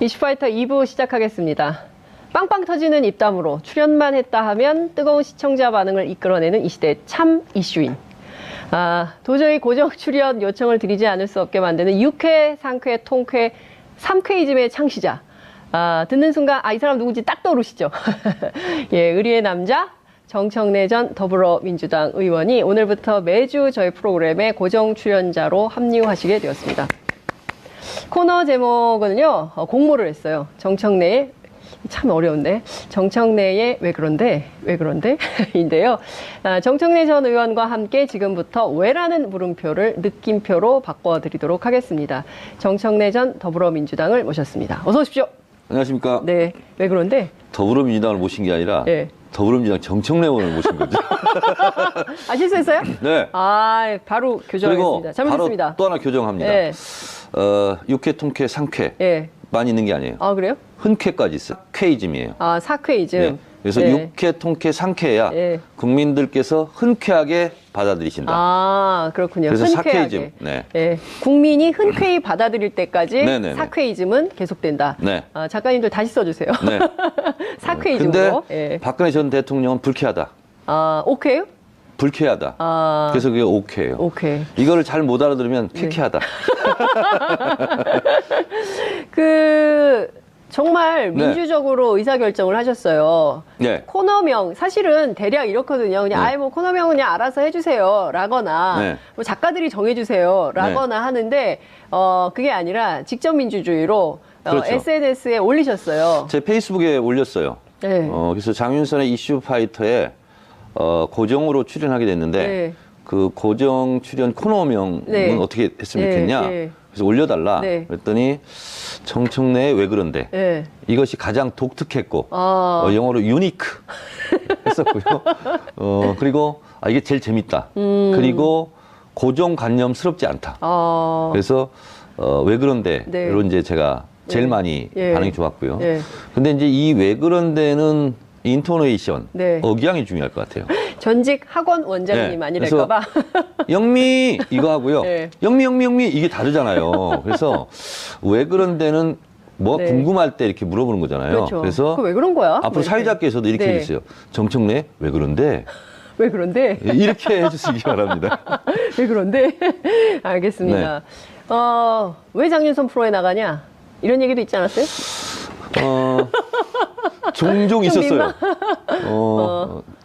이슈파이터 2부 시작하겠습니다. 빵빵 터지는 입담으로 출연만 했다 하면 뜨거운 시청자 반응을 이끌어내는 이 시대의 참 이슈인. 도저히 고정 출연 요청을 드리지 않을 수 없게 만드는 유쾌, 상쾌, 통쾌, 삼쾌이즘의 창시자. 듣는 순간 이 사람 누군지 딱 떠오르시죠? 예, 의리의 남자 정청래 전 더불어민주당 의원이 오늘부터 매주 저희 프로그램에 고정 출연자로 합류하시게 되었습니다. 코너 제목은요, 공모를 했어요. 정청래의, 참 어려운데, 정청래의 왜 그런데? 인데요. 정청래 전 의원과 함께 지금부터 왜라는 물음표를 느낌표로 바꿔드리도록 하겠습니다. 정청래 전 더불어민주당을 모셨습니다. 어서 오십시오. 안녕하십니까. 네, 왜 그런데? 더불어민주당을 모신 게 아니라 네. 더불어민주당 정청래 의원을 모신 거죠. 실수했어요? 네. 바로 교정하겠습니다. 잘못했습니다. 바로 또 하나 교정합니다. 네. 육회, 통쾌, 상쾌 네. 만 있는 게 아니에요. 그래요? 흔쾌까지 있어요. 쾌이즘이에요. 사쾌이즘. 네. 그래서 네. 육회, 통쾌, 상쾌해야 네. 국민들께서 흔쾌하게 받아들이신다. 그렇군요. 그래서 흔쾌하게. 사쾌이즘. 네. 네. 국민이 흔쾌히 받아들일 때까지 네네네. 사쾌이즘은 계속된다. 네. 작가님들 다시 써주세요. 네. 사쾌이즘으로. 근데 박근혜 전 대통령은 불쾌하다. 오케이요? 불쾌하다. 그래서 그게 오케이예요. 오케이. 이거를 잘 못 알아들으면 쾌쾌하다. 정말 네. 민주적으로 의사결정을 하셨어요. 네. 코너명, 사실은 대략 이렇거든요. 그냥, 네. 코너명은 그냥 알아서 해주세요. 라거나, 네. 작가들이 정해주세요. 라거나 하는데, 그게 아니라 직접 민주주의로 그렇죠. SNS에 올리셨어요. 제 페이스북에 올렸어요. 네. 그래서 장윤선의 이슈 파이터에 고정으로 출연하게 됐는데 네. 그 고정 출연 코너명은 네. 어떻게 했으면 네, 좋겠냐. 네. 그래서 올려달라. 네. 그랬더니 정청래의 왜 그런데 네. 이것이 가장 독특했고 영어로 유니크 했었고요. 그리고 이게 제일 재밌다. 그리고 고정관념스럽지 않다. 그래서 왜 그런데 네. 로 이제 제가 제일 네. 많이 예. 반응이 좋았고요. 예. 근데 이제 이 왜 그런데는 인토네이션, 네. 억양이 중요할 것 같아요. 전직 학원 원장님 네. 아니랄까봐. 영미 이거 하고요. 네. 영미 이게 다르잖아요. 그래서 왜 그런데는 뭐 네. 궁금할 때 이렇게 물어보는 거잖아요. 그렇죠. 그래서 왜 그런 거야? 앞으로 사회자께서도 이렇게 네. 해주세요. 정청래 왜 그런데 왜 그런데? 이렇게 해주시기 바랍니다. 왜 그런데? 알겠습니다. 왜 장윤선 프로에 나가냐? 이런 얘기도 있지 않았어요? 종종 있었어요.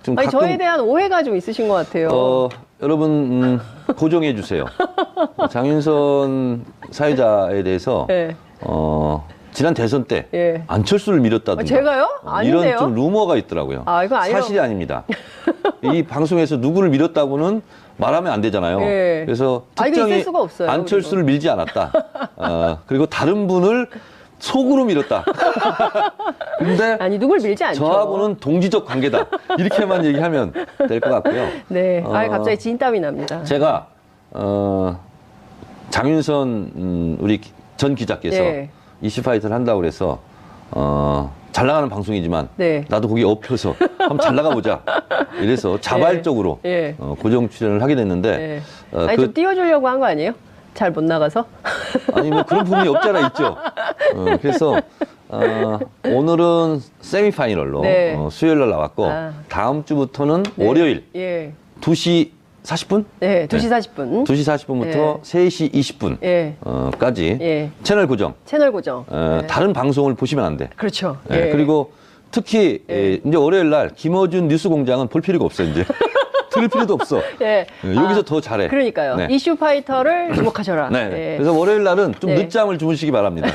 좀 가끔, 저에 대한 오해가 좀 있으신 것 같아요. 여러분 고정해 주세요. 장윤선 사회자에 대해서 네. 지난 대선 때 예. 안철수를 밀었다든가 제가요? 아닌데요? 이런 좀 루머가 있더라고요. 이거 아니라고. 사실이 아닙니다. 이 방송에서 누구를 밀었다고는 말하면 안 되잖아요. 예. 그래서 이거 특정히 있을 수가 없어요, 안철수를 밀지 않았다. 그리고 다른 분을 속으로 밀었다. 근데 누굴 밀지 않죠. 저하고는 동지적 관계다. 이렇게만 얘기하면 될 것 같고요. 네. 갑자기 진땀이 납니다. 제가 장윤선 우리 전 기자께서 네. 이슈파이터를 한다고 그래서 잘 나가는 방송이지만 네. 나도 거기 업혀서 한번 잘 나가보자. 이래서 자발적으로 예. 고정 출연을 하게 됐는데 좀 띄워주려고 한 거 아니에요? 잘 못 나가서? 아니 뭐 그런 부분이 없잖아 있죠. 그래서 오늘은 세미파이널로 네. 수요일 날 나왔고 다음 주부터는 네. 월요일 예. 2시 40분? 네, 2시 40분. 2시 40분부터 3시 20분 예. 까지 예. 채널 고정. 채널 고정. 네. 다른 방송을 보시면 안 돼. 그렇죠. 예. 그리고 특히 이제 월요일 날 김어준 뉴스공장은 볼 필요가 없어 이제. 들을 필요도 없어. 예. 여기서 더 잘해. 그러니까요. 네. 이슈파이터를 주목하셔라. 네. 예. 그래서 월요일 날은 좀 네. 늦잠을 주무시기 바랍니다.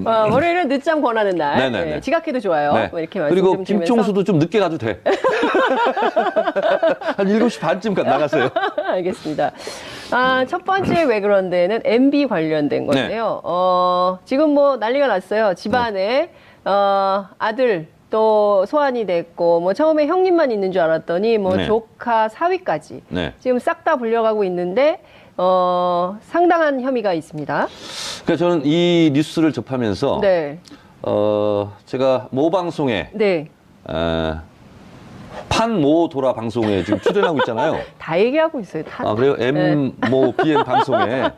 월요일은 늦잠 권하는 날. 네네네. 예. 지각해도 좋아요. 네. 뭐 이렇게 말씀 그리고 좀 드리면서. 김종수도 좀 늦게 가도 돼. 한 7시 반쯤 나가세요. 알겠습니다. 첫 번째 왜 그런데는 MB 관련된 건데요. 지금 뭐 난리가 났어요. 집안에 아들 또 소환이 됐고 뭐 처음에 형님만 있는 줄 알았더니 뭐 네. 조카 사위까지 네. 지금 싹 다 불려가고 있는데 상당한 혐의가 있습니다. 그러니까 저는 이 뉴스를 접하면서 네. 제가 모 방송에 네. 판모 도라 방송에 지금 출연하고 있잖아요. 다 얘기하고 있어요. 다. 아, 그래요? M, 모, BM 방송에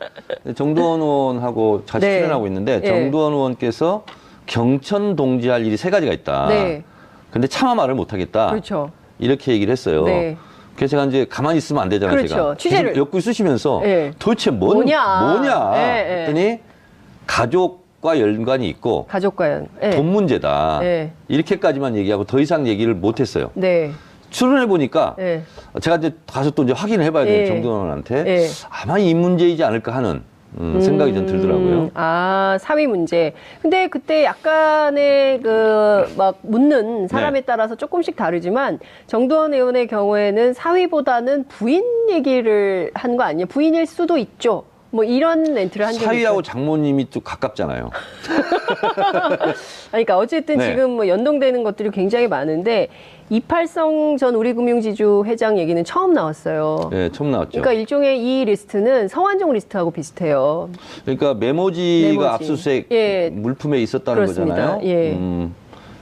정두원 의원하고 같이 네. 출연하고 있는데 네. 정두원 의원께서 경천 동지할 일이 세 가지가 있다. 네. 근데 차마 말을 못하겠다. 그렇죠. 이렇게 얘기를 했어요. 네. 그래서 제가 이제 가만히 있으면 안 되잖아요. 그렇죠. 제가. 취재를. 계속 엮고 있으시면서 네. 도대체 뭐냐. 네, 네. 했더니 가족과 연관이 있고 가족과연. 네. 돈 문제다. 네. 이렇게까지만 얘기하고 더 이상 얘기를 못했어요. 네. 출연해 보니까 네. 제가 이제 가서 또 이제 확인을 해봐야 돼요. 예. 정두원한테 예. 아마 이 문제이지 않을까 하는 생각이 좀 들더라고요. 아, 사위 문제. 근데 그때 약간의 막 묻는 사람에 네. 따라서 조금씩 다르지만 정두원 의원의 경우에는 사위보다는 부인 얘기를 한 거 아니에요? 부인일 수도 있죠. 뭐 이런 멘트를 한 적이 사위하고 있어요. 장모님이 좀 가깝잖아요. 그러니까 어쨌든 네. 지금 뭐 연동되는 것들이 굉장히 많은데 이팔성 전 우리금융지주 회장 얘기는 처음 나왔어요. 네, 처음 나왔죠. 그러니까 일종의 이 리스트는 성완종 리스트하고 비슷해요. 그러니까 메모지가 메모지. 압수수색 예. 물품에 있었다는 그렇습니다. 거잖아요. 예.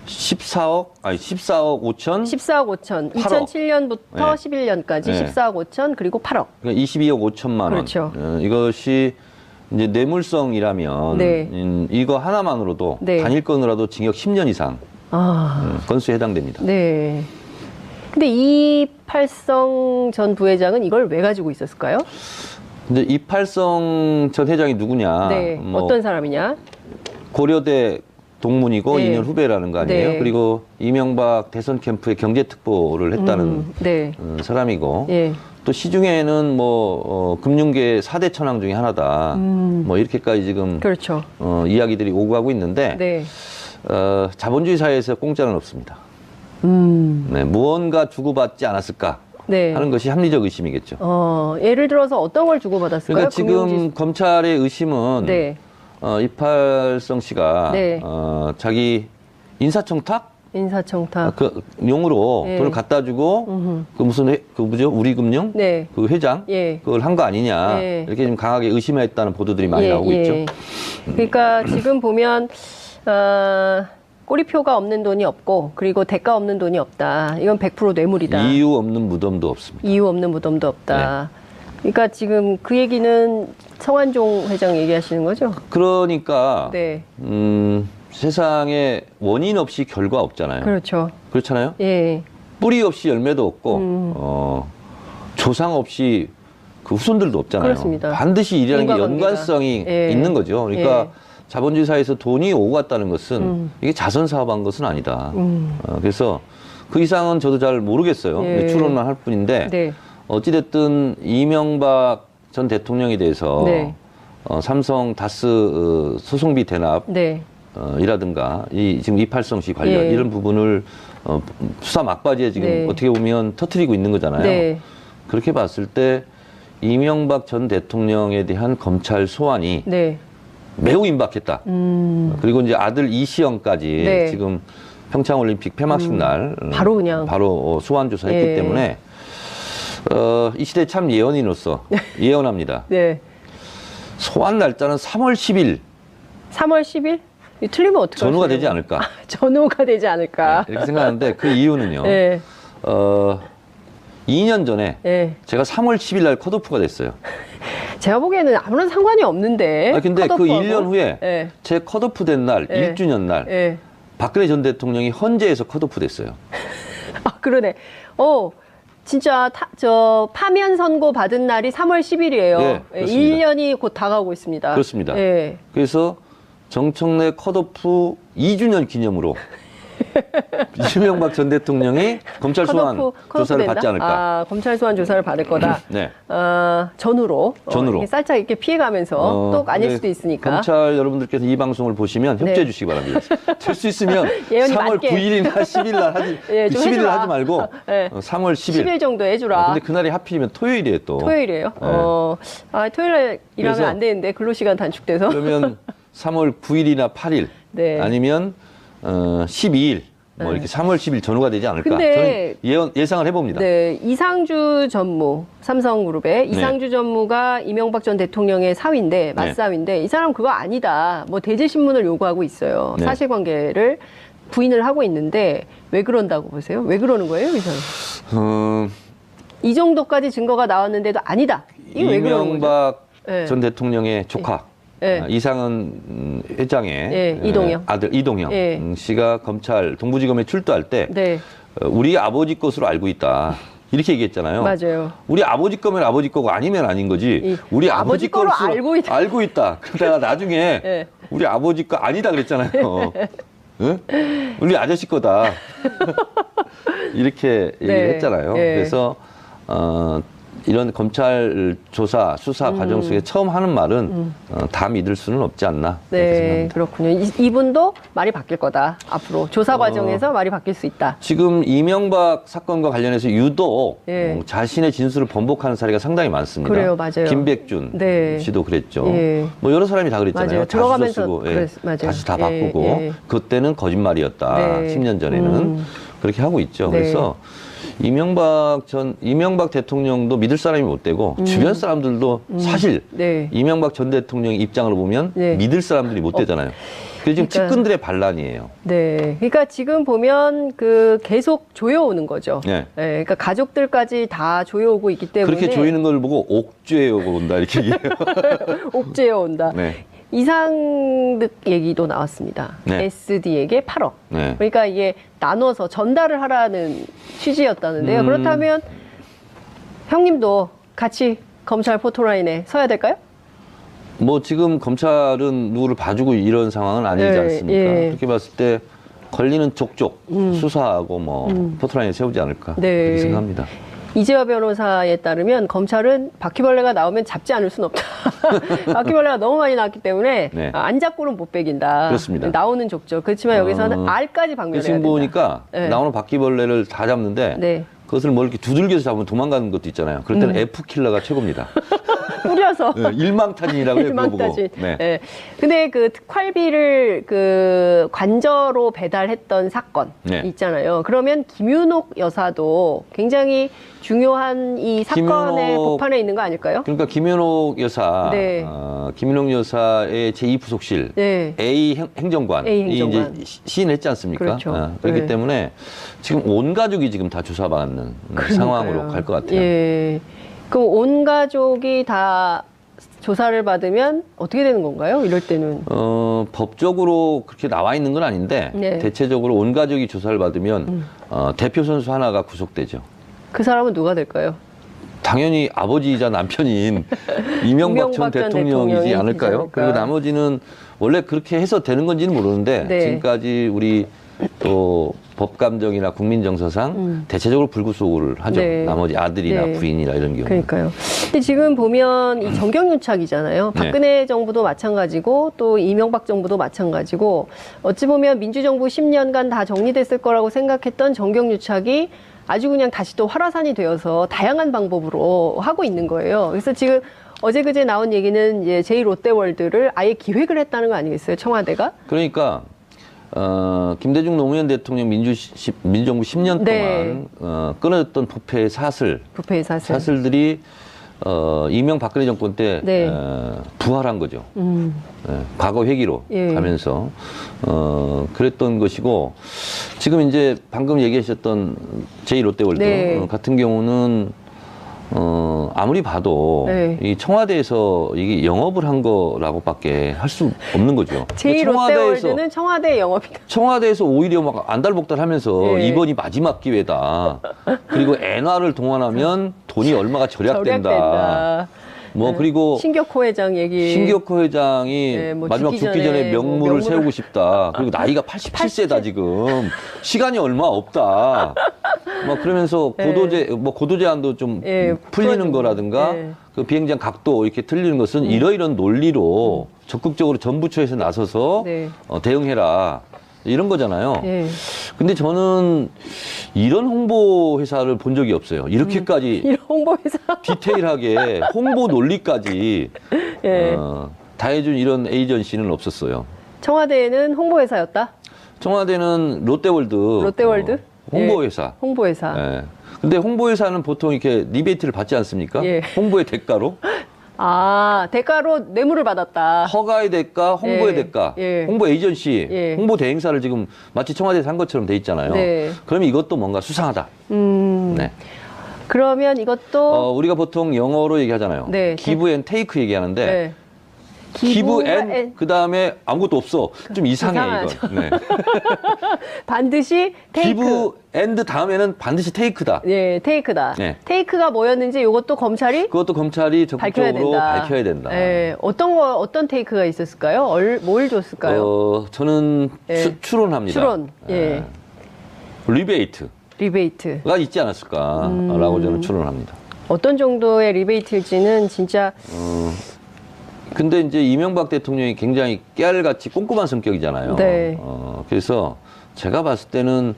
14억 5천 14억 5천. 8억. 2007년부터 네. 11년까지 네. 14억 5천 그리고 8억. 그러니까 22억 5천만 원. 그렇죠. 이것이 이제 뇌물성이라면 네. 이거 하나만으로도 네. 단일 건으로도 징역 10년 이상 아, 건수에 해당됩니다. 네. 근데 이팔성 전 부회장은 이걸 왜 가지고 있었을까요? 근데 이팔성 전 회장이 누구냐? 네. 뭐 어떤 사람이냐? 고려대 동문이고 네. 2년 후배라는 거 아니에요? 네. 그리고 이명박 대선 캠프에 경제특보를 했다는 네. 사람이고 예. 또 시중에는 뭐 금융계 4대 천왕 중에 하나다. 뭐 이렇게까지 지금 그렇죠. 이야기들이 오고 가고 있는데 네. 자본주의 사회에서 공짜는 없습니다. 음. 네, 무언가 주고받지 않았을까 네. 하는 것이 합리적 의심이겠죠. 예를 들어서 어떤 걸 주고받았을까요? 그러니까 지금 금융지- 검찰의 의심은 네. 이팔성 씨가 네. 자기 인사청탁 인사청탁. 그 용으로 네. 돈을 갖다 주고 그 무슨 그 뭐죠 우리금융 네. 그 회장 예. 그걸 한 거 아니냐 네. 이렇게 좀 강하게 의심했다는 보도들이 많이 예, 나오고 예. 있죠. 그러니까 지금 보면 꼬리표가 없는 돈이 없고 그리고 대가 없는 돈이 없다. 이건 100% 뇌물이다. 이유 없는 무덤도 없습니다. 이유 없는 무덤도 없다. 그러니까 지금 그 얘기는 성완종 회장 얘기하시는 거죠? 그러니까 네. 세상에 원인 없이 결과 없잖아요. 그렇죠. 그렇잖아요. 예. 뿌리 없이 열매도 없고 조상 없이 그 후손들도 없잖아요. 그렇습니다. 반드시 일이라는 게 인과관계가. 연관성이 예. 있는 거죠. 그러니까 예. 자본주의 사회에서 돈이 오고 갔다는 것은 이게 자선 사업한 것은 아니다. 그래서 그 이상은 저도 잘 모르겠어요. 예. 추론만 할 뿐인데 네. 어찌됐든 이명박 전 대통령에 대해서 네. 삼성 다스 소송비 대납 네. 이라든가 이 지금 이팔성 씨 관련 예. 이런 부분을 수사 막바지에 지금 네. 어떻게 보면 터트리고 있는 거잖아요. 네. 그렇게 봤을 때 이명박 전 대통령에 대한 검찰 소환이 네. 매우 임박했다. 그리고 이제 아들 이시영까지 네. 지금 평창올림픽 폐막식 날 바로 그냥. 바로 소환 조사했기 예. 때문에 이 시대 참 예언인으로서 예언합니다. 네. 소환 날짜는 3월 10일 3월 10일? 틀리면 어떡하세요? 전후가 되지 않을까 전후가 되지 않을까? 이렇게 생각하는데 그 이유는요. 네. 2년 전에 네. 제가 3월 10일 날 컷오프가 됐어요. 제가 보기에는 아무런 상관이 없는데. 근데 그 컷오프하고. 1년 후에 네. 제 컷오프 된 날, 네. 1주년 날 네. 박근혜 전 대통령이 헌재에서 컷오프 됐어요. 아, 그러네. 진짜 파면 선고 받은 날이 3월 10일이에요. 네, 그렇습니다. 1년이 곧 다가오고 있습니다. 그렇습니다. 네. 그래서 정청래 컷오프 2주년 기념으로 이명박 전 대통령이 검찰 소환 조사를 된다? 받지 않을까. 아, 검찰 소환 조사를 받을 거다. 네. 전후로. 전후로. 이렇게 살짝 이렇게 피해가면서 또 아닐 근데 수도 있으니까. 검찰 여러분들께서 이 방송을 보시면 협조해 네. 주시기 바랍니다. 될 수 있으면 예언이 3월 맞게. 9일이나 10일 날 하지, 예, 좀 11일 해주라. 하지 말고 네. 3월 10일. 10일 정도 해주라. 근데 그날이 하필이면 토요일이에요 또. 토요일이에요? 네. 토요일에 일하면 그래서 안 되는데 근로시간 단축돼서. 그러면 3월 9일이나 8일 네. 아니면 12일 뭐 이렇게 3월 10일 전후가 되지 않을까. 근데 저는 예상을 해봅니다. 네, 이상주 전무, 삼성그룹의 이상주 전무가 이명박 전 대통령의 사위인데, 맞사위인데, 이 사람 그거 아니다. 뭐 대제신문을 요구하고 있어요. 네. 사실관계를 부인을 하고 있는데 왜 그런다고 보세요? 왜 그러는 거예요, 이 사람? 이 정도까지 증거가 나왔는데도 아니다. 이게 왜 그러는 거죠? 이명박 네. 전 대통령의 조카 네. 이상은 회장의 네, 이동영. 아들 이동영 네. 씨가 검찰 동부지검에 출두할 때 네, 우리 아버지 것으로 알고 있다. 이렇게 얘기했잖아요. 맞아요. 우리 아버지 거면 아버지 거고 아니면 아닌 거지. 우리 아버지 거로 것으로 알고 있다. 알고 있다. 그러다가 나중에 네. 우리 아버지 거 아니다 그랬잖아요. 응? 우리 아저씨 거다. 이렇게 얘기를 했잖아요. 네. 그래서 이런 검찰 조사, 수사 과정 속에 처음 하는 말은 다 믿을 수는 없지 않나. 그렇게 네, 생각합니다. 그렇군요. 이분도 말이 바뀔 거다. 앞으로 조사 과정에서 말이 바뀔 수 있다. 지금 이명박 사건과 관련해서 유독 예. 자신의 진술을 번복하는 사례가 상당히 많습니다. 그래요, 맞아요. 김백준 네. 씨도 그랬죠. 예. 뭐 여러 사람이 다 그랬잖아요. 맞아요. 자수서 들어가면서 쓰고 맞아요. 다시 다 예, 바꾸고 예. 그때는 거짓말이었다. 네. 10년 전에는 그렇게 하고 있죠. 네. 그래서 이명박 대통령도 믿을 사람이 못 되고 주변 사람들도 사실 네. 이명박 전 대통령의 입장을 보면 네. 믿을 사람들이 못 되잖아요. 그래서 지금 그러니까- 측근들의 반란이에요. 네. 그러니까 지금 보면 계속 조여오는 거죠. 네. 그러니까 가족들까지 다 조여오고 있기 때문에. 그렇게 조이는 걸 보고 옥죄어 온다 이렇게 얘기해요. 옥죄어 온다. 네. 이상득 얘기도 나왔습니다. 네. SD에게 8억. 네. 그러니까 이게 나눠서 전달을 하라는 취지였다는데요. 그렇다면 형님도 같이 검찰 포토라인에 서야 될까요? 뭐 지금 검찰은 누구를 봐주고 이런 상황은 아니지 네, 않습니까? 예. 그렇게 봤을 때 걸리는 족족 수사하고 뭐 포토라인에 세우지 않을까 네. 그렇게 생각합니다. 이재화 변호사에 따르면 검찰은 바퀴벌레가 나오면 잡지 않을 수는 없다. 바퀴벌레가 너무 많이 나왔기 때문에 네. 안 잡고는 못 빼긴다. 그렇습니다. 나오는 족족. 그렇지만 여기서는 알까지 박멸해야 지금 된다. 보니까 네. 나오는 바퀴벌레를 다 잡는데 네. 그것을 뭐 이렇게 두들겨서 잡으면 도망가는 것도 있잖아요. 그럴 때는 F킬러가 최고입니다. 뿌려서. 네, 일망타진이라고 해요. 그거 보고. 일망타진. 네. 네. 근데 그 특활비를 관저로 배달했던 사건 네. 있잖아요. 그러면 김윤옥 여사도 굉장히 중요한 이 사건의 김윤옥- 복판에 있는 거 아닐까요? 그러니까 김윤옥 여사, 네. 김윤옥 여사의 제2부속실 네. A 행정관이 A 행정관. 이제 시인했지 않습니까? 그렇죠. 그렇기 네. 때문에 지금 온 가족이 지금 다 조사받는 상황으로 갈 것 같아요. 예. 그럼 온 가족이 다 조사를 받으면 어떻게 되는 건가요? 이럴 때는. 법적으로 그렇게 나와 있는 건 아닌데 네. 대체적으로 온 가족이 조사를 받으면 대표 선수 하나가 구속되죠. 그 사람은 누가 될까요? 당연히 아버지이자 남편인 이명박 전 대통령이지 대통령이 않을까요? 되지 않을까. 그리고 나머지는 원래 그렇게 해서 되는 건지는 모르는데 네. 지금까지 우리 또 법감정이나 국민정서상 대체적으로 불구속을 하죠. 네. 나머지 아들이나 네. 부인이나 이런 경우. 그러니까요. 근데 지금 보면 이 정경유착이잖아요. 네. 박근혜 정부도 마찬가지고 또 이명박 정부도 마찬가지고 어찌 보면 민주정부 10년간 다 정리됐을 거라고 생각했던 정경유착이 아주 그냥 다시 또 활화산이 되어서 다양한 방법으로 하고 있는 거예요. 그래서 지금 어제 그제 나온 얘기는 이제 제2롯데월드를 아예 기획을 했다는 거 아니겠어요? 청와대가? 그러니까 김대중 노무현 대통령 민주정부 10년 네. 동안 끊어졌던 부패의 부패의 사슬. 사슬들이 이명박근혜 정권 때 네. 부활한 거죠. 과거 회기로 예. 가면서 그랬던 것이고 지금 이제 방금 얘기하셨던 제2롯데월드 네. 같은 경우는 아무리 봐도 네. 이 청와대에서 이게 영업을 한 거라고밖에 할 수 없는 거죠. 제2롯데월드는 청와대 영업이다. 청와대에서 오히려 막 안달복달하면서 예. 이번이 마지막 기회다. 그리고 엔화를 동원하면 돈이 얼마가 절약된다. 뭐 네. 그리고 신격호 회장 얘기. 신격호 회장이 네, 뭐 마지막 죽기 죽기 전에 전에 뭐 명물을 명물을- 세우고 싶다. 그리고 나이가 87세다 지금. 시간이 얼마 없다. 막 그러면서 고도 제한도 좀 예, 풀리는 풀어주고. 거라든가 예. 그 비행장 각도 이렇게 틀리는 것은 이러이런 논리로 적극적으로 전부처에서 나서서 네. 대응해라. 이런 거잖아요. 예. 근데 저는 이런 홍보 회사를 본 적이 없어요. 이렇게까지 이런 홍보회사. 디테일하게 홍보 논리까지 예. 다 해준 이런 에이전시는 없었어요. 청와대에는 홍보회사였다. 청와대는 롯데월드 홍보회사. 홍보회사. 예. 근데 홍보회사는 보통 이렇게 리베이트를 받지 않습니까? 예. 홍보의 대가로. 아, 대가로 뇌물을 받았다. 허가의 대가, 홍보의 예, 대가, 예. 홍보 에이전시, 예. 홍보 대행사를 지금 마치 청와대에서 한 것처럼 돼 있잖아요. 네. 그러면 이것도 뭔가 수상하다. 네. 그러면 이것도 우리가 보통 영어로 얘기하잖아요. 네, 기브 앤 테이크 얘기하는데 네. 기브 기부가 앤 그다음에 아무것도 없어. 좀 이상해 이상하죠. 이건. 네. 반드시 테이크. 기브 앤드 다음에는 반드시 테이크다. 네, 테이크다. 네. 테이크가 뭐였는지 이것도 검찰이 그것도 검찰이 밝혀야 적극적으로 된다. 밝혀야 된다. 네, 어떤 테이크가 있었을까요? 뭘 줬을까요? 저는 네. 추론합니다. 추론. 예. 리베이트가 리베이트. 있지 않았을까라고 저는 추론합니다. 어떤 정도의 리베이트일지는 진짜 근데 이제 이명박 대통령이 굉장히 깨알같이 꼼꼼한 성격이잖아요. 네. 그래서 제가 봤을 때는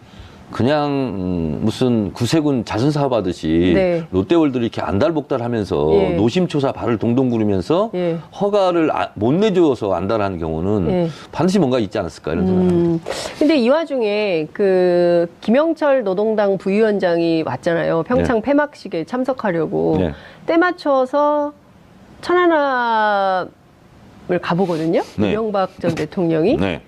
그냥 무슨 구세군 자선사업 하듯이 네. 롯데월드를 이렇게 안달복달하면서 예. 노심초사 발을 동동 구르면서 예. 허가를 못 내줘서 안달하는 경우는 예. 반드시 뭔가 있지 않았을까 이런 생각입니다. 근데 이 와중에 그 김영철 노동당 부위원장이 왔잖아요. 평창 폐막식에 참석하려고 네. 때 맞춰서 천안함을 가보거든요. 네. 이명박 전 대통령이 네.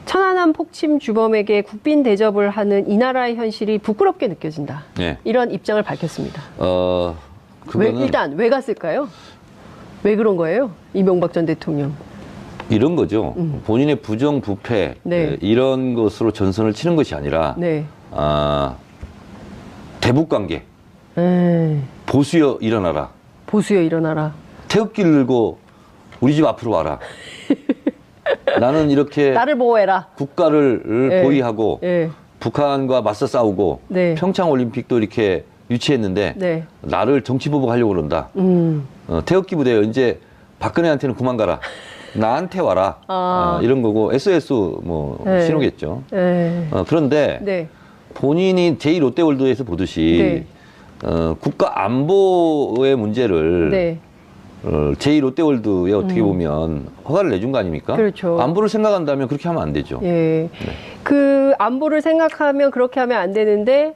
천안함 폭침 주범에게 국빈 대접을 하는 이 나라의 현실이 부끄럽게 느껴진다. 네. 이런 입장을 밝혔습니다. 그거는 일단 왜 갔을까요? 왜 그런 거예요? 이명박 전 대통령. 이런 거죠. 본인의 부정 부패 네. 이런 것으로 전선을 치는 것이 아니라 네. 대북 관계 에이, 보수여 일어나라. 보수여 일어나라. 태극기를 들고 우리 집 앞으로 와라. 나는 이렇게 나를 보호해라. 국가를 예. 보위하고 예. 북한과 맞서 싸우고 네. 평창 올림픽도 이렇게 유치했는데 네. 나를 정치 보복하려고 그런다. 태극기 부대 이제 박근혜한테는 그만 가라. 나한테 와라. 이런 거고 SOS 뭐 네. 신호겠죠. 예. 그런데 네. 본인이 제2롯데월드에서 보듯이 국가 안보의 문제를 네. 제2롯데월드에 어떻게 보면 허가를 내준 거 아닙니까? 그렇죠. 안보를 생각한다면 그렇게 하면 안 되죠. 예. 그 안보를 생각하면 그렇게 하면 안 되는데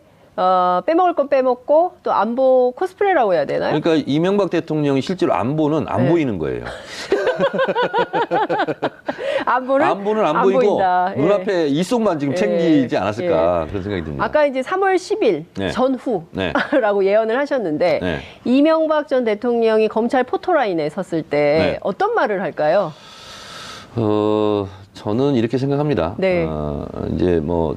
빼먹을 건 빼먹고 또 안보 코스프레라고 해야 되나요? 그러니까 이명박 대통령이 실제로 안보는 안 네. 보이는 거예요. 안보는 안 보이고 보인다. 예. 눈앞에 이속만 지금 예. 챙기지 않았을까 그런 생각이 듭니다. 아까 이제 3월 10일 네. 전후라고 네. 예언을 하셨는데 네. 이명박 전 대통령이 검찰 포토라인에 섰을 때 네. 어떤 말을 할까요? 저는 이렇게 생각합니다. 네. 이제 뭐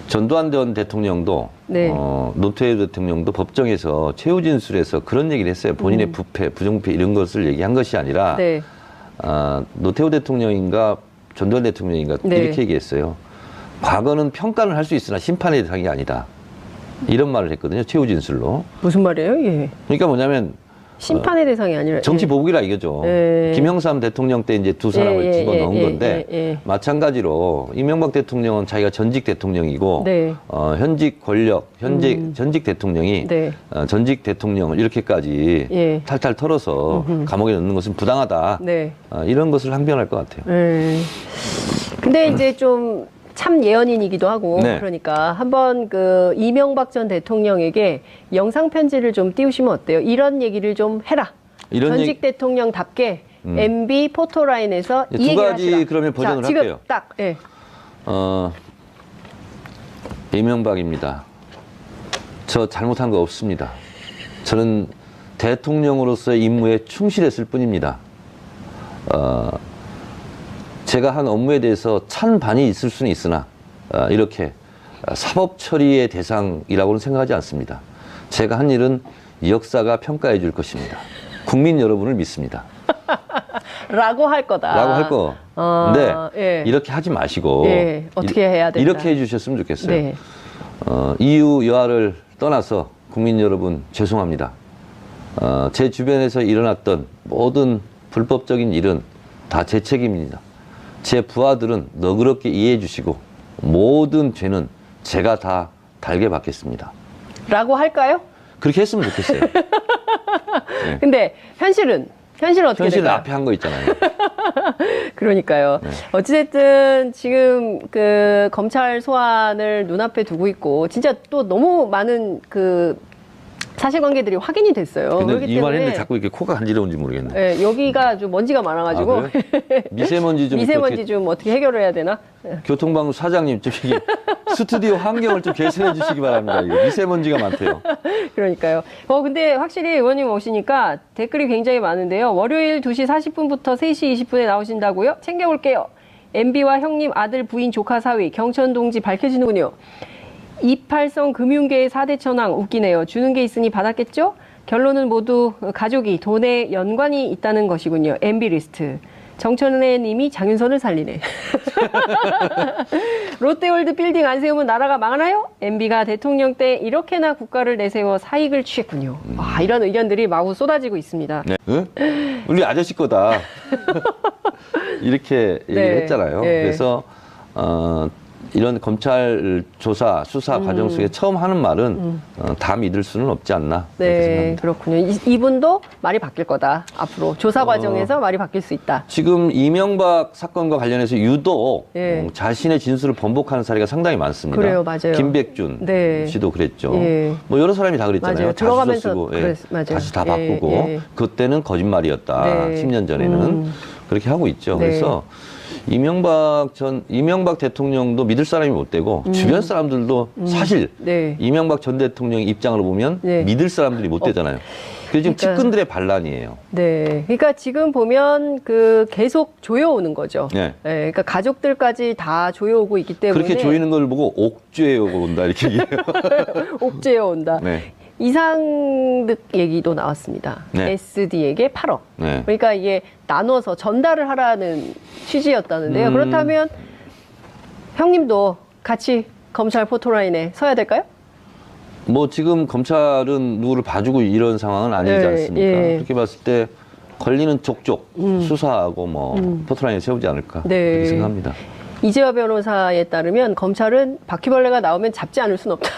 전두환 전 대통령도 네. 노태우 대통령도 법정에서 최후 진술에서 그런 얘기를 했어요. 본인의 부패, 부정부패 이런 것을 얘기한 것이 아니라 네. 노태우 대통령인가 전두환 대통령인가 네. 이렇게 얘기했어요. 과거는 평가를 할 수 있으나 심판의 대상이 아니다. 이런 말을 했거든요. 최후 진술로. 무슨 말이에요? 예. 그러니까 뭐냐면 심판의 대상이 아니라 정치 예. 보복이라 이거죠. 예. 김영삼 대통령 때 이제 두 사람을 예, 집어넣은 예, 건데 예. 마찬가지로 이명박 대통령은 자기가 전직 대통령이고 네. 현직 권력, 전직 대통령이 네. 전직 대통령을 이렇게까지 예. 탈탈 털어서 감옥에 넣는 것은 부당하다. 네. 이런 것을 항변할 것 같아요. 근데 이제 좀 참 예언인이기도 하고 네. 그러니까 한번 그 이명박 전 대통령에게 영상 편지를 좀 띄우시면 어때요? 이런 얘기를 좀 해라. 이런 전직 얘기- 대통령답게 MB 포토라인에서 이 두 얘기를 가지 하시라. 그러면 버전을 자, 지금 할게요. 딱 예. 이명박입니다. 저 잘못한 거 없습니다. 저는 대통령으로서의 임무에 충실했을 뿐입니다. 제가 한 업무에 대해서 찬반이 있을 수는 있으나 이렇게 사법 처리의 대상이라고는 생각하지 않습니다. 제가 한 일은 역사가 평가해 줄 것입니다. 국민 여러분을 믿습니다. 라고 할 거다. 라고 할 거. 근데 예. 이렇게 하지 마시고 예, 어떻게 해야 된다. 이렇게 해주셨으면 좋겠어요. 네. 이유 여하를 떠나서 국민 여러분 죄송합니다. 제 주변에서 일어났던 모든 불법적인 일은 다 제 책임입니다. 제 부하들은 너그럽게 이해해 주시고 모든 죄는 제가 다 달게 받겠습니다. 라고 할까요? 그렇게 했으면 좋겠어요. 근데 현실은 어떻게 현실은 될까요? 앞에 한 거 있잖아요. 그러니까요. 네. 어찌됐든 지금 그 검찰 소환을 눈앞에 두고 있고 진짜 또 너무 많은 그 사실관계들이 확인이 됐어요. 근데 그렇기 이 말 했는데 때문에 자꾸 이렇게 코가 간지러운지 모르겠네. 예, 여기가 좀 먼지가 많아가지고 아, 그래요? 미세먼지 좀 미세먼지 좀 어떻게 해결을 해야 되나? 예. 교통방송 사장님 좀 이게 스튜디오 환경을 좀 개선해 주시기 바랍니다. 이거 미세먼지가 많대요. 그러니까요. 근데 확실히 의원님 오시니까 댓글이 굉장히 많은데요. 월요일 2시 40분부터 3시 20분에 나오신다고요? 챙겨올게요. MB와 형님, 아들, 부인, 조카, 사위, 경천 동지 밝혀지는군요. 이팔성 금융계의 4대 천왕 웃기네요. 주는 게 있으니 받았겠죠? 결론은 모두 가족이 돈에 연관이 있다는 것이군요. MB 리스트. 정천래 님이 장윤선을 살리네. 롯데월드 빌딩 안 세우면 나라가 망하나요? MB가 대통령 때 이렇게나 국가를 내세워 사익을 취했군요. 와, 이런 의견들이 마구 쏟아지고 있습니다. 네. 응? 우리 아저씨 거다. 이렇게 얘기를 네. 했잖아요. 네. 그래서 이런 검찰 조사, 수사 과정 속에 처음 하는 말은 다 믿을 수는 없지 않나. 이렇게 네, 생각합니다. 그렇군요. 이분도 말이 바뀔 거다. 앞으로 조사 과정에서 말이 바뀔 수 있다. 지금 이명박 사건과 관련해서 유독 예. 자신의 진술을 번복하는 사례가 상당히 많습니다. 그래요, 맞아요. 김백준 네. 씨도 그랬죠. 예. 뭐 여러 사람이 다 그랬잖아요. 맞아요. 자수서 들어가면서 쓰고, 맞아요. 다시 다 예, 바꾸고 예. 그때는 거짓말이었다. 네. 10년 전에는 그렇게 하고 있죠. 네. 그래서 이명박 대통령도 믿을 사람이 못 되고 주변 사람들도 사실 네. 이명박 전 대통령의 입장으로 보면 네. 믿을 사람들이 못 되잖아요. 그래서 지금 그러니까- 측근들의 반란이에요. 네. 그러니까 지금 보면 계속 조여오는 거죠. 네. 그러니까 가족들까지 다 조여오고 있기 때문에. 그렇게 조이는 걸 보고 옥죄어 온다 이렇게 얘기해요. 옥죄어 온다. 네. 이상득 얘기도 나왔습니다. 네. SD에게 8억. 네. 그러니까 이게 나눠서 전달을 하라는 취지였다는데요. 그렇다면 형님도 같이 검찰 포토라인에 서야 될까요? 뭐 지금 검찰은 누구를 봐주고 이런 상황은 아니지 네, 않습니까? 예. 그렇게 봤을 때 걸리는 족족 수사하고 뭐 포트라인에 세우지 않을까 네. 그렇게 생각합니다. 이재화 변호사에 따르면 검찰은 바퀴벌레가 나오면 잡지 않을 수는 없다.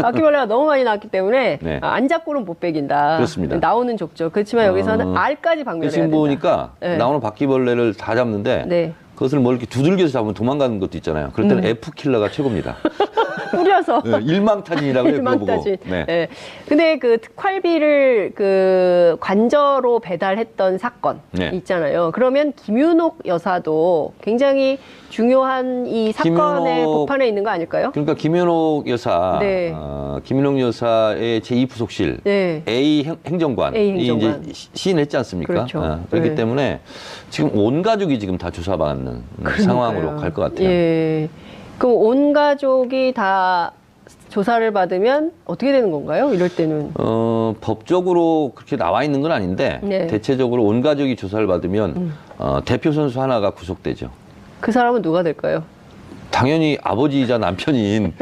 바퀴벌레가 너무 많이 나왔기 때문에 네. 안 잡고는 못 빼긴다. 그렇습니다. 나오는 족족. 그렇지만 여기서는 알까지 박멸해야 지금 된다. 보니까 네. 나오는 바퀴벌레를 다 잡는데 네. 그것을 뭐 이렇게 두들겨서 잡으면 도망가는 것도 있잖아요. 그럴 때는 F킬러가 최고입니다. 뿌려서. 네, 일망타진이라고 해요. 그거 보고. 일망타진. 네. 네. 근데 그 특활비를 관저로 배달했던 사건 네. 있잖아요. 그러면 김윤옥 여사도 굉장히 중요한 이 사건의 김윤옥- 복판에 있는 거 아닐까요? 그러니까 김윤옥 여사, 네. 김윤옥 여사의 제2부속실 네. A 행정관이 A 행정관. 이제 시인했지 않습니까? 그렇죠. 그렇기 네. 때문에 지금 온 가족이 지금 다 조사받는 상황으로 갈 것 같아요. 예. 그럼 온 가족이 다 조사를 받으면 어떻게 되는 건가요? 이럴 때는. 법적으로 그렇게 나와 있는 건 아닌데 네. 대체적으로 온 가족이 조사를 받으면 대표 선수 하나가 구속되죠. 그 사람은 누가 될까요? 당연히 아버지이자 남편인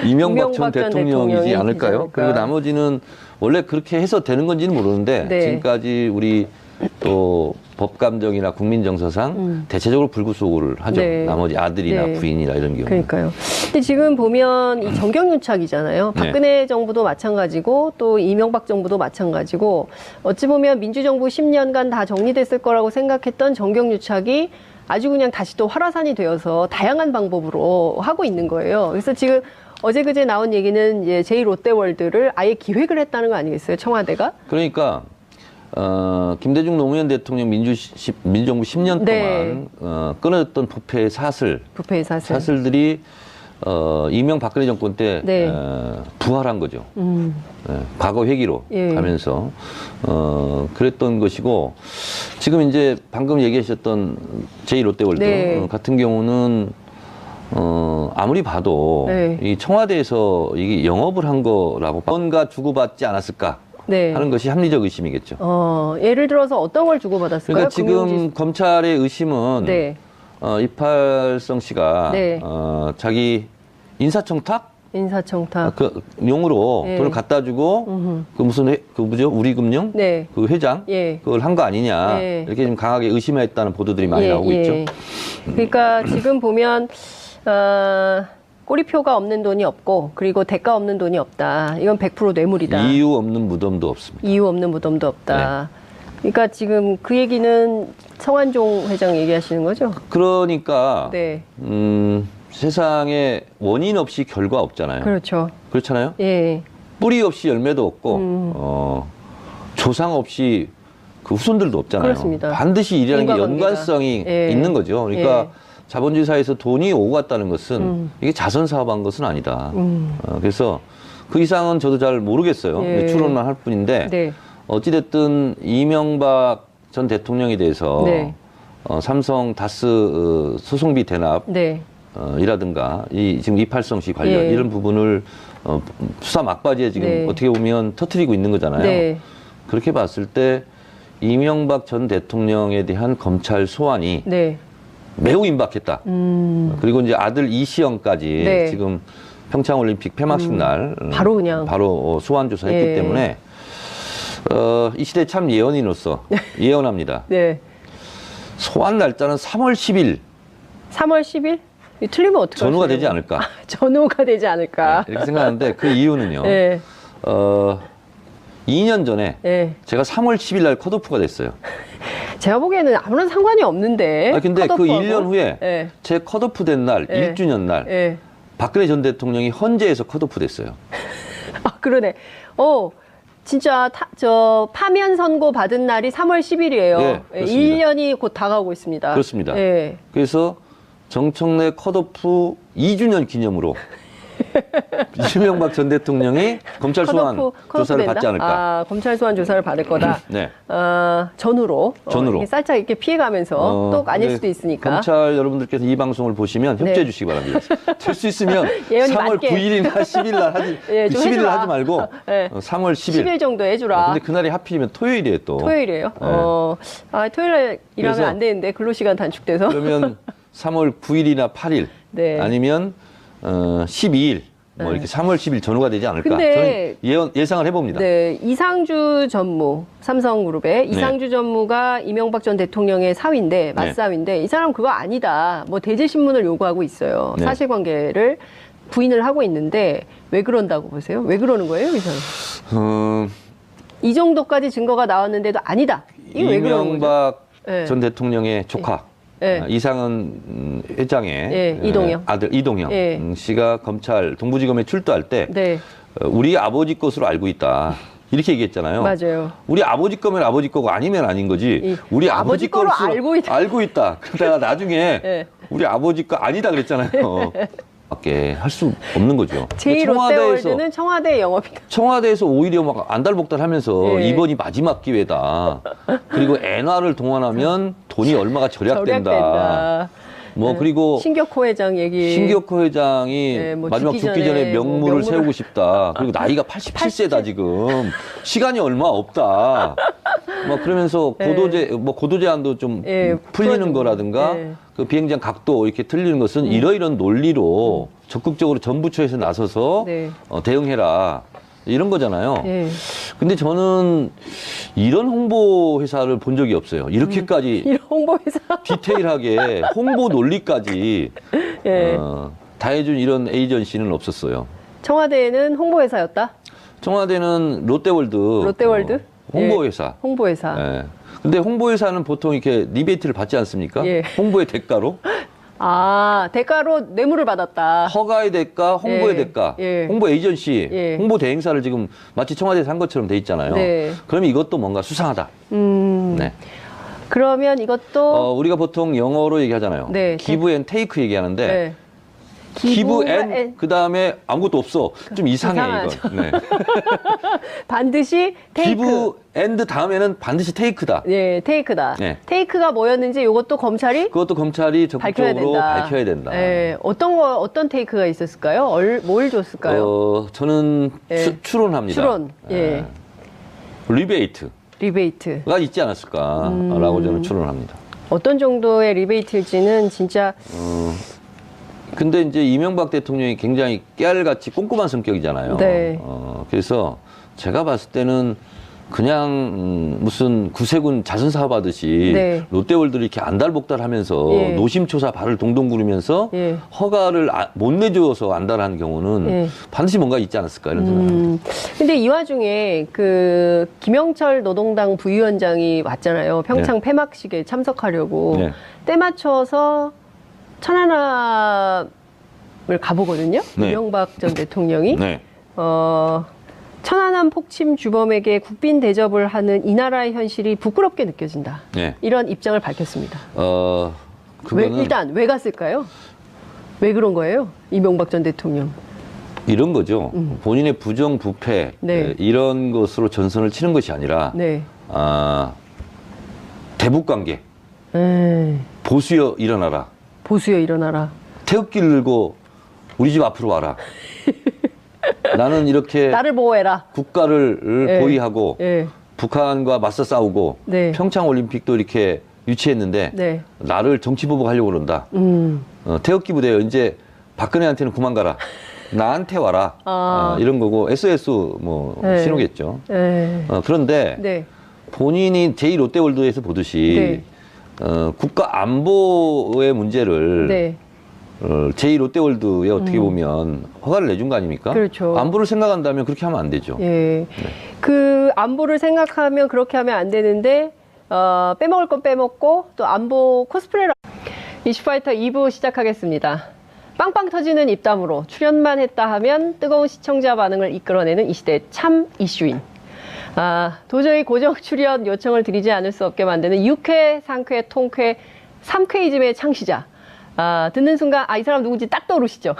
이명박 전 이명박 전 대통령이지 대통령이 않을까요? 되지 않을까. 그리고 나머지는 원래 그렇게 해서 되는 건지는 모르는데 네. 지금까지 우리 또 법감정이나 국민정서상 대체적으로 불구속을 하죠. 네. 나머지 아들이나 네. 부인이나 이런 경우. 그러니까요. 근데 지금 보면 이 정경유착이잖아요. 네. 박근혜 정부도 마찬가지고 또 이명박 정부도 마찬가지고 어찌 보면 민주정부 10년간 다 정리됐을 거라고 생각했던 정경유착이 아주 그냥 다시 또 활화산이 되어서 다양한 방법으로 하고 있는 거예요. 그래서 지금 어제 그제 나온 얘기는 이제 제2롯데월드를 아예 기획을 했다는 거 아니겠어요? 청와대가? 그러니까 김대중 노무현 대통령 민주정부 10년 네. 동안 끊어졌던 부패의 부패의 사슬. 사슬들이 이명박근혜 정권 때 네. 부활한 거죠. 과거 회기로 예. 가면서 그랬던 것이고 지금 이제 방금 얘기하셨던 제2롯데월드 네. 같은 경우는 아무리 봐도 네. 이 청와대에서 이게 영업을 한 거라고 뭔가 주고받지 않았을까 네. 하는 것이 합리적 의심이겠죠. 예를 들어서 어떤 걸 주고받았을까요? 그러니까 지금 검찰의 의심은 네. 이팔성 씨가 네. 자기 인사청탁 인사청탁. 그 용으로 네. 돈을 갖다 주고 그 무슨 그 뭐죠 우리금융 네. 그 회장 예. 그걸 한 거 아니냐 네. 이렇게 좀 강하게 의심했다는 보도들이 많이 예, 나오고 예. 있죠. 그러니까 지금 보면 꼬리표가 없는 돈이 없고 그리고 대가 없는 돈이 없다. 이건 100% 뇌물이다. 이유 없는 무덤도 없습니다. 이유 없는 무덤도 없다. 그러니까 지금 그 얘기는 성완종 회장 얘기하시는 거죠? 그러니까 네. 세상에 원인 없이 결과 없잖아요. 그렇죠. 그렇잖아요. 예. 뿌리 없이 열매도 없고 조상 없이 그 후손들도 없잖아요. 그렇습니다. 반드시 일이라는 게 인과관계가. 연관성이 예. 있는 거죠. 그러니까 예. 자본주의 사회에서 돈이 오고 갔다는 것은 이게 자선 사업한 것은 아니다. 그래서 그 이상은 저도 잘 모르겠어요. 예. 추론만 할 뿐인데 네. 어찌됐든 이명박 전 대통령에 대해서 네. 삼성 다스 소송비 대납 네. 이라든가 이 지금 이팔성시 관련 예. 이런 부분을 수사 막바지에 지금 네. 어떻게 보면 터트리고 있는 거잖아요. 네. 그렇게 봤을 때 이명박 전 대통령에 대한 검찰 소환이 네. 매우 임박했다. 그리고 이제 아들 이시영까지 네. 지금 평창올림픽 폐막식 날 바로 그냥. 바로 소환 조사했기 예. 때문에 이 시대 참 예언인으로서 예언합니다. 네. 소환 날짜는 3월 10일 3월 10일? 틀리면 어떡하세요? 전후가 되지 않을까 전후가 되지 않을까? 이렇게 생각하는데 그 이유는요. 네. 2년 전에 네. 제가 3월 10일 날 컷오프가 됐어요. 제가 보기에는 아무런 상관이 없는데. 근데 그 컷오프하고. 1년 후에 네. 제 컷오프 된 날, 네. 1주년 날 네. 박근혜 전 대통령이 헌재에서 컷오프 됐어요. 아, 그러네. 진짜 저 파면 선고 받은 날이 3월 10일이에요. 네, 그렇습니다. 1년이 곧 다가오고 있습니다. 그렇습니다. 네. 그래서 정청래 컷오프 2주년 기념으로 이명박 전 대통령이 검찰 소환 조사를 된다? 받지 않을까. 아, 검찰 소환 조사를 받을 거다. 네. 전후로. 전후로. 이렇게 살짝 이렇게 피해가면서 또 아닐 근데 수도 있으니까. 검찰 여러분들께서 이 방송을 보시면 협조해 네. 주시기 바랍니다. 될 수 있으면 예언이 3월 맞게. 9일이나 10일 날 하지, 예, 좀 10일 해주라. 날 하지 말고 네. 3월 10일. 10일 정도 해주라. 근데 그날이 하필이면 토요일이에요 또. 토요일이에요? 네. 토요일에 일하면 그래서 안 되는데 근로시간 단축돼서. 그러면 3월 9일이나 8일 네. 아니면 12일 뭐 이렇게 3월 10일 전후가 되지 않을까. 근데 저는 예상을 해봅니다. 네, 이상주 전무, 삼성그룹의 이상주 전무가 이명박 전 대통령의 사위인데, 맞사위인데, 이 사람 그거 아니다. 뭐 대제신문을 요구하고 있어요. 네. 사실관계를 부인을 하고 있는데, 왜 그런다고 보세요? 왜 그러는 거예요, 이 사람? 이 정도까지 증거가 나왔는데도 아니다. 이게 왜 그러는 거죠? 이명박 네. 전 대통령의 조카. 네. 이상은 회장의 네, 이동영. 아들 이동영 네. 씨가 검찰 동부지검에 출두할 때 네, 우리 아버지 것으로 알고 있다 이렇게 얘기했잖아요. 맞아요. 우리 아버지 거면 아버지 거고 아니면 아닌 거지. 우리 아버지 거로 것으로 알고 있다. 그러다가 나중에 네. 우리 아버지 거 아니다 그랬잖아요. 밖에 할 수 없는 거죠. 제2 롯데월드는 청와대 영업이다. 청와대에서 오히려 막 안달복달하면서 예. 이번이 마지막 기회다. 그리고 엔화를 동원하면 돈이 얼마가 절약된다. 뭐 그리고 신격호 회장 얘기. 신격호 회장이 네, 뭐 마지막 죽기 전에 명물을 명물을- 세우고 싶다. 그리고 나이가 87세다 지금. 시간이 얼마 없다. 막 그러면서 고도 제한도 좀 예, 풀리는 풀어주고. 거라든가 예. 그 비행장 각도 이렇게 틀리는 것은 이러이런 논리로 적극적으로 전부처에서 나서서 네. 대응해라. 이런 거잖아요. 예. 근데 저는 이런 홍보 회사를 본 적이 없어요. 이렇게까지 이런 홍보회사. 디테일하게 홍보 논리까지 예. 다 해준 이런 에이전시는 없었어요. 청와대에는 홍보회사였다. 청와대는 롯데월드. 롯데월드? 홍보회사. 홍보회사. 예. 근데 홍보회사는 보통 이렇게 리베이트를 받지 않습니까? 예. 홍보의 대가로. 대가로 뇌물을 받았다. 허가의 대가, 홍보의 예. 대가, 예. 홍보 에이전시, 예. 홍보 대행사를 지금 마치 청와대에서 한 것처럼 돼 있잖아요. 네. 그러면 이것도 뭔가 수상하다. 네. 그러면 이것도 우리가 보통 영어로 얘기하잖아요. 네. 기브 앤 테이크 얘기하는데 네. 기브 앤 그 다음에 아무것도 없어. 좀 이상해 이상하죠. 이건. 네. 반드시 테이크. 기브 앤드 다음에는 반드시 테이크다. 네, 테이크다. 네. 테이크가 뭐였는지 이것도 검찰이 그것도 검찰이 밝혀야 적극적으로 된다. 밝혀야 된다. 네, 어떤 테이크가 있었을까요? 뭘 줬을까요? 저는 예. 추론합니다. 추론. 예. 예. 리베이트가 리베이트. 있지 않았을까라고 저는 추론합니다. 어떤 정도의 리베이트일지는 진짜 근데 이제 이명박 대통령이 굉장히 깨알같이 꼼꼼한 성격이잖아요. 네. 그래서 제가 봤을 때는 그냥 무슨 구세군 자선 사업 하듯이 네. 롯데월드를 이렇게 안달복달하면서 예. 노심초사 발을 동동 구르면서 예. 허가를 못 내줘서 안달하는 경우는 예. 반드시 뭔가 있지 않았을까 이런 생각합니다. 근데 이 와중에 그 김영철 노동당 부위원장이 왔잖아요. 평창 폐막식에 참석하려고 네. 때 맞춰서 천안함을 가보거든요. 네. 이명박 전 대통령이 네. 천안함 폭침 주범에게 국빈 대접을 하는 이 나라의 현실이 부끄럽게 느껴진다. 네. 이런 입장을 밝혔습니다. 그거는 일단 왜 갔을까요? 왜 그런 거예요? 이명박 전 대통령. 이런 거죠. 본인의 부정부패 네. 이런 것으로 전선을 치는 것이 아니라 네. 대북관계 에이, 보수여 일어나라. 보수여 일어나라. 태극기를 들고 우리 집 앞으로 와라. 나는 이렇게 나를 보호해라. 국가를 예. 보위하고 예. 북한과 맞서 싸우고 네. 평창 올림픽도 이렇게 유치했는데 네. 나를 정치 보복하려고 그런다. 태극기 부대요. 이제 박근혜한테는 그만 가라. 나한테 와라. 이런 거고 SOS 뭐 네. 신호겠죠. 네. 그런데 네. 본인이 제2롯데월드에서 보듯이 국가 안보의 문제를 네. 제2롯데월드에 어떻게 보면 허가를 내준 거 아닙니까? 그렇죠. 안보를 생각한다면 그렇게 하면 안 되죠. 예. 그 안보를 생각하면 그렇게 하면 안 되는데 빼먹을 건 빼먹고 또 안보 코스프레를 이슈파이터 2부 시작하겠습니다. 빵빵 터지는 입담으로 출연만 했다 하면 뜨거운 시청자 반응을 이끌어내는 이 시대의 참 이슈인. 도저히 고정 출연 요청을 드리지 않을 수 없게 만드는 육회, 상쾌, 통쾌, 삼쾌이즘의 창시자. 듣는 순간 이 사람 누군지 딱 떠오르시죠?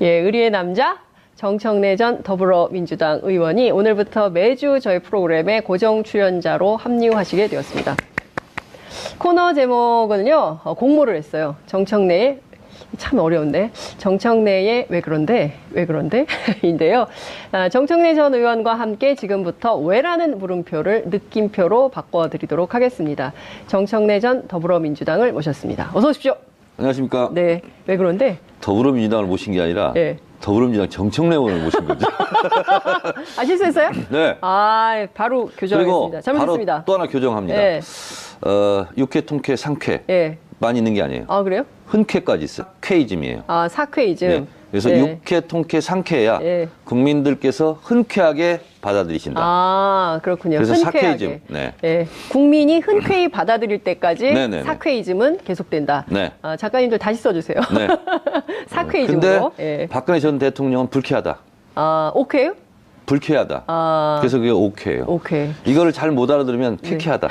예, 의리의 남자 정청래 전 더불어민주당 의원이 오늘부터 매주 저희 프로그램에 고정 출연자로 합류하시게 되었습니다. 코너 제목은요, 공모를 했어요. 정청래의 참 어려운데 정청래의 왜 그런데 인데요. 정청래 전 의원과 함께 지금부터 왜라는 물음표를 느낌표로 바꿔드리도록 하겠습니다. 정청래 전 더불어민주당을 모셨습니다. 어서 오십시오. 안녕하십니까? 네, 왜 그런데? 더불어민주당을 모신 게 아니라 네. 더불어민주당 정청래 의원을 모신 거죠. 실수했어요? 네. 바로 그리고 교정하겠습니다. 잘못했습니다. 바로 또 하나 교정합니다. 네. 육회, 통쾌, 상쾌 네. 만 있는 게 아니에요. 그래요? 흔쾌까지 있어요. 쾌이즘이에요. 사쾌이즘. 네. 그래서 네. 육회, 통쾌, 상쾌해야 네. 국민들께서 흔쾌하게 받아들이신다. 그렇군요. 그래서 흔쾌하게. 사쾌이즘. 네. 네. 국민이 흔쾌히 받아들일 때까지 네네네. 사쾌이즘은 계속된다. 네. 작가님들 다시 써주세요. 네. 사쾌이즘으로. 근데 박근혜 전 대통령은 불쾌하다. 오케이요? 불쾌하다. 그래서 그게 오케이예요. 오케이. 이거를 잘 못 알아들으면 쾌쾌하다.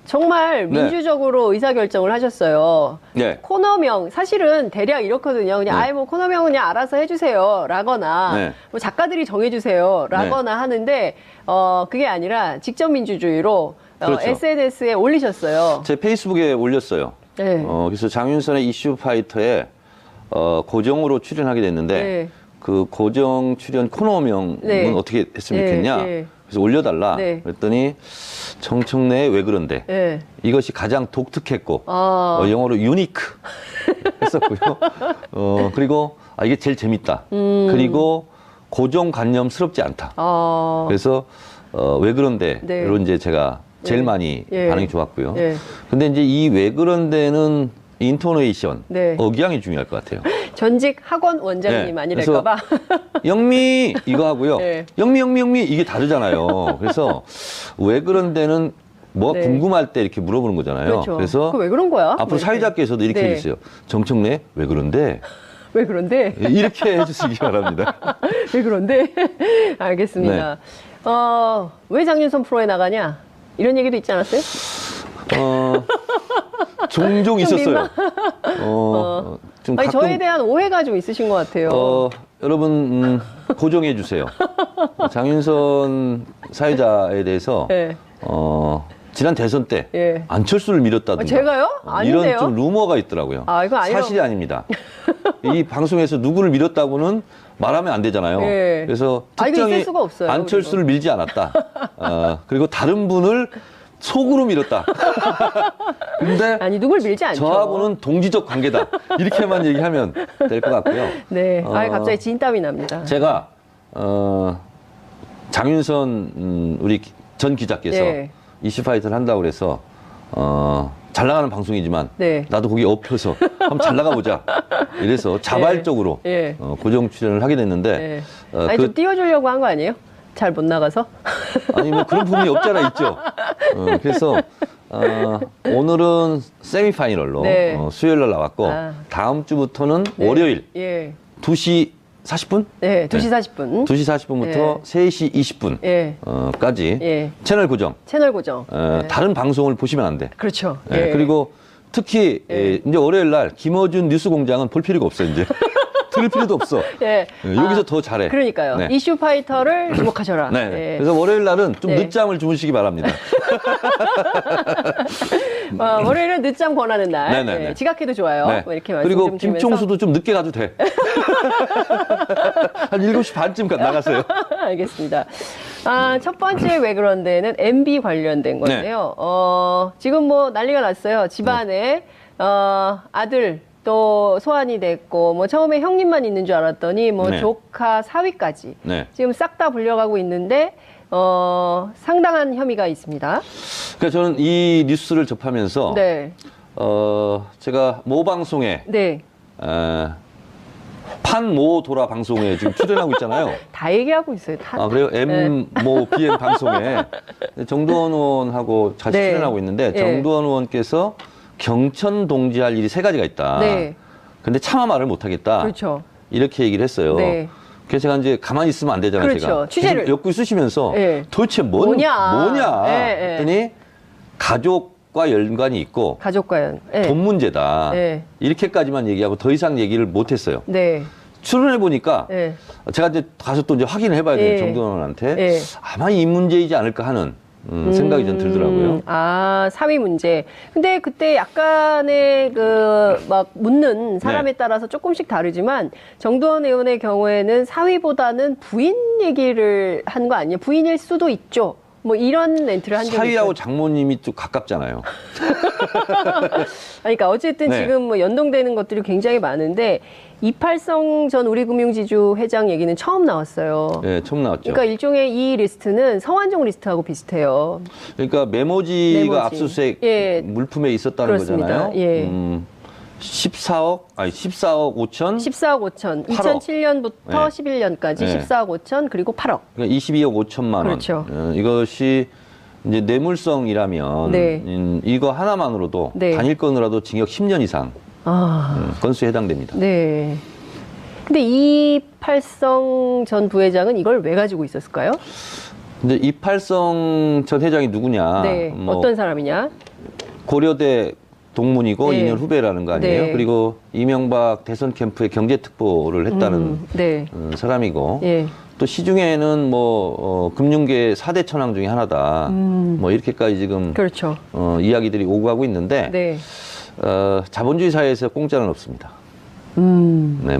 정말 네. 민주적으로 의사결정을 하셨어요. 네. 코너명, 사실은 대략 이렇거든요. 그냥, 네. 코너명은 그냥 알아서 해주세요. 라거나, 네. 뭐 작가들이 정해주세요. 라거나 하는데, 그게 아니라 직접 민주주의로 그렇죠. SNS에 올리셨어요. 제 페이스북에 올렸어요. 네. 그래서 장윤선의 이슈 파이터에 고정으로 출연하게 됐는데 네. 그 고정 출연 코너명은 네. 어떻게 했으면 네, 좋겠냐. 네. 그래서 올려달라. 네. 그랬더니 정청래의 왜 그런데 네. 이것이 가장 독특했고 영어로 유니크 했었고요. 그리고 이게 제일 재밌다. 그리고 고정관념스럽지 않다. 그래서 왜 그런데 네. 이런 이제 제가 제일 네. 많이 예. 반응이 좋았고요. 예. 근데 이제 이 왜 그런데는 인토네이션, 네. 억양이 중요할 것 같아요. 전직 학원 원장님 네. 아니랄까봐. 영미 이거 하고요. 네. 영미 이게 다르잖아요. 그래서 왜 그런데는 뭐 네. 궁금할 때 이렇게 물어보는 거잖아요. 그렇죠. 그래서 그거 왜 그런 거야? 앞으로 뭐 이렇게. 사회자께서도 이렇게 네. 해주세요. 정청래 왜 그런데 왜 그런데? 이렇게 해주시기 바랍니다. 왜 그런데? 알겠습니다. 왜 장윤선 프로에 나가냐? 이런 얘기도 있지 않았어요? 종종 있었어요. 좀 가끔 저에 대한 오해가 좀 있으신 것 같아요. 여러분 고정해 주세요. 장윤선 사회자에 대해서 네. 지난 대선 때 예. 안철수를 밀었다든가 제가요? 아닌데요? 이런 좀 루머가 있더라고요. 이거 아니라고. 사실이 아닙니다. 이 방송에서 누구를 밀었다고는 말하면 안 되잖아요. 예. 그래서 이거 특정히 있을 수가 없어요, 안철수를 밀지 않았다. 그리고 다른 분을 속으로 밀었다. 근데 누굴 밀지 않죠. 저하고는 동지적 관계다. 이렇게만 얘기하면 될 것 같고요. 네. 갑자기 진땀이 납니다. 제가 장윤선 우리 전 기자께서 네. 이슈파이터를 한다고 그래서 잘 나가는 방송이지만 네. 나도 거기 엎혀서 한번 잘 나가보자. 이래서 자발적으로 예. 고정 출연을 하게 됐는데 네. 좀 띄워주려고 한 거 아니에요? 잘 못 나가서? 아니 뭐 그런 부분이 없잖아 있죠. 그래서 오늘은 세미파이널로 네. 수요일 날 나왔고 다음 주부터는 네. 월요일 예. 2시 40분? 네, 2시 40분. 2시 40분부터 3시 20분. 예. 까지 예. 채널 고정. 채널 고정. 다른 방송을 보시면 안 돼. 그렇죠. 예. 그리고 특히 이제 월요일 날 김어준 뉴스 공장은 볼 필요가 없어 이제. 들을 필요도 없어. 예. 여기서 더 잘해. 그러니까요. 네. 이슈 파이터를 주목하셔라. 네. 예. 그래서 월요일 날은 좀 네. 늦잠을 주무시기 바랍니다. 월요일은 늦잠 권하는 날. 네네네. 예. 지각해도 좋아요. 네. 뭐 이렇게 말씀 그리고 좀 드리면서. 김총수도 좀 늦게 가도 돼. 한 7시 반쯤 나가세요. 알겠습니다. 첫 번째 왜 그런데는 MB 관련된 건데요. 지금 뭐 난리가 났어요. 집안에 아들 또 소환이 됐고 뭐 처음에 형님만 있는 줄 알았더니 뭐 네. 조카 사위까지 네. 지금 싹 다 불려가고 있는데 상당한 혐의가 있습니다. 그러니까 저는 이 뉴스를 접하면서 네, 제가 모 방송에 네, 판모 도라 방송에 지금 출연하고 있잖아요. 다 얘기하고 있어요. 다. 그래요? 모 BM 방송에 정두원 의원하고 같이 네. 출연하고 있는데 네. 정두원 의원께서 경천 동지할 일이 3가지가 있다. 네. 근데 차마 말을 못하겠다. 그렇죠. 이렇게 얘기를 했어요. 네. 그래서 제가 이제 가만히 있으면 안 되잖아요. 그렇죠. 제가. 취재를. 계속 엮고 있으시면서 네. 도대체 뭐냐. 했더니 가족과 연관이 있고 가족과연. 네. 돈 문제다. 네. 이렇게까지만 얘기하고 더 이상 얘기를 못했어요. 네. 출연해 보니까 네. 제가 이제 가서 또 이제 확인을 해봐야 돼요. 예. 정두원 의원한테 예. 아마 이 문제이지 않을까 하는 생각이 좀 들더라고요. 사위 문제. 근데 그때 약간의 막 묻는 사람에 네. 따라서 조금씩 다르지만 정두원 의원의 경우에는 사위보다는 부인 얘기를 한 거 아니에요? 부인일 수도 있죠. 뭐 이런 멘트를 한 적이 사위하고 있어요. 장모님이 좀 가깝잖아요. 그러니까 어쨌든 네. 지금 뭐 연동되는 것들이 굉장히 많은데 이팔성 전 우리금융지주 회장 얘기는 처음 나왔어요. 네, 처음 나왔죠. 그러니까 일종의 이 리스트는 성완종 리스트하고 비슷해요. 그러니까 메모지가 메모지. 압수수색 예. 물품에 있었다는 그렇습니다. 거잖아요. 예. 14억 5천 14억 5천. 8억. 2007년부터 네. 11년까지 네. 14억 5천 그리고 8억. 그러니까 22억 5천만 원. 그렇죠. 이것이 이제 뇌물성이라면 네. 이거 하나만으로도 네. 단일건으로도 징역 10년 이상 건수에 해당됩니다. 네. 근데 이팔성 전 부회장은 이걸 왜 가지고 있었을까요? 근데 이팔성 전 회장이 누구냐? 네. 어떤 사람이냐? 고려대 동문이고 네. 2년 후배라는 거 아니에요? 네. 그리고 이명박 대선 캠프에 경제특보를 했다는 네. 사람이고 예. 또 시중에는 금융계 4대 천왕 중에 하나다. 뭐 이렇게까지 지금 그렇죠. 이야기들이 오고 가고 있는데 네. 자본주의 사회에서 공짜는 없습니다. 음. 네,